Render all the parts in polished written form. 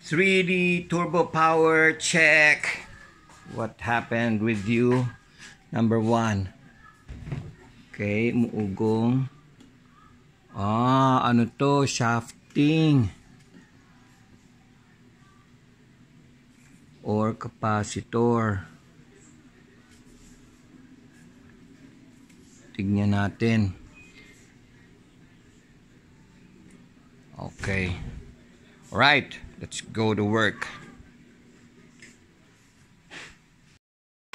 3D turbo power check. What happened with you? Number 1. Okay, muugong. Ano to? Shafting. Or capacitor. Tignan natin. Okay. Alright, let's go to work.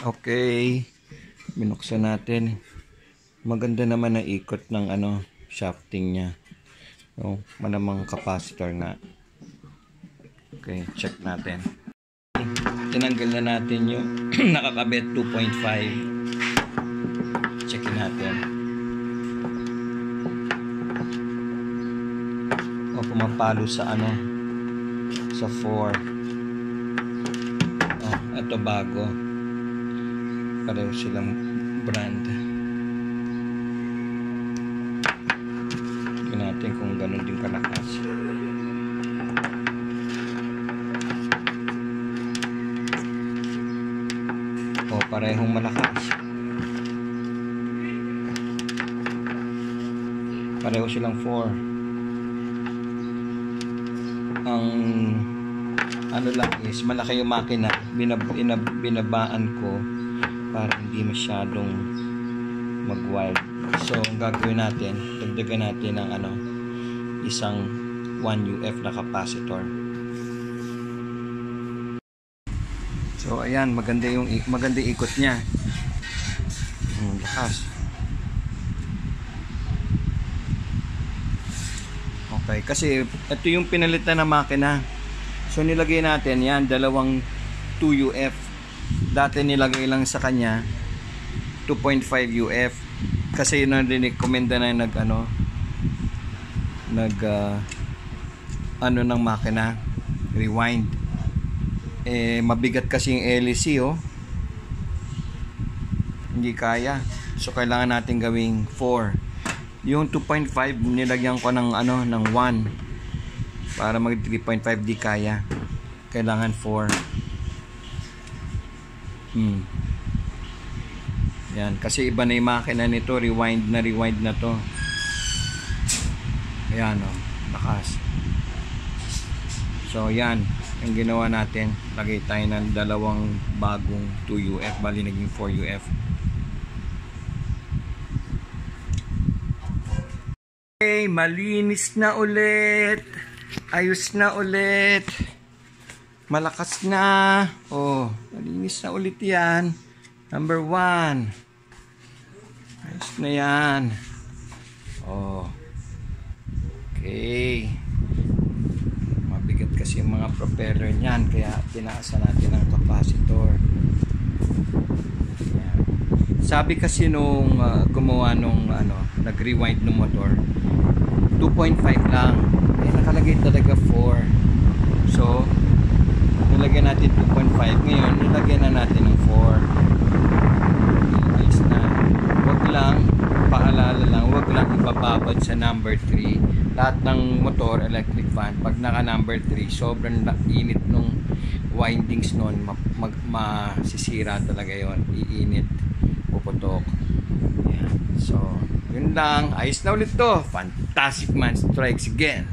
Okay. Binuksan natin. Maganda naman na ikot ng shafting niya. So, malamang capacitor nga. Okay, check natin. Tinanggal na natin yung nakakabit 2.5. Checkin natin. Pumapalo sa sa 4. Ito bago. Pareho silang brand. Tingnan natin kung gano'n din kalakas. Parehong malakas. Pareho silang 4. Ang lang is malaki yung makina. Binabaan ko para hindi masyadong mag-wild. So ang gagawin natin, dagdagan natin ng isang 1 UF na capacitor. So ayan, maganda ikot niya. Lakas. Okay, kasi ito yung pinalitan na makina. So nilagay natin yan, dalawang 2 UF. Dati nilagay lang sa kanya 2.5 UF. Kasi yun ang recommenda na ng makina, rewind. Mabigat kasi yung LEC, hindi kaya. So kailangan natin gawing 4. Yung 2.5 nilagyan ko ng 1 para mag 3.5 di kaya. Kailangan 4. Yan, kasi iba na yung makina nito, rewind na to. Ayan lakas. So yan ang ginawa natin, lagay tayo ng dalawang bagong 2 UF, bali naging 4 UF. Okay, malinis na ulit, ayos na ulit, malakas na. Malinis na ulit yan. Number 1, ayos na yan. Okay, kasi yung mga propeller niyan, kaya tinaasa natin ang capacitor. Ayan. Sabi kasi nung gumawa nung nag-rewind ng motor, 2.5 lang, nakalagay talaga 4. So nilagyan natin 2.5, ngayon nilagyan na natin ng 4. Ayos na. Wag lang, paalala lang, wag lang ibababad sa number 3. Lahat ng motor, electric fan, pag naka number 3, sobrang init nung windings nun, masisira talaga yon, iinit, puputok. Yan. So yun lang, ayos na ulit to. Fantastic Man strikes again.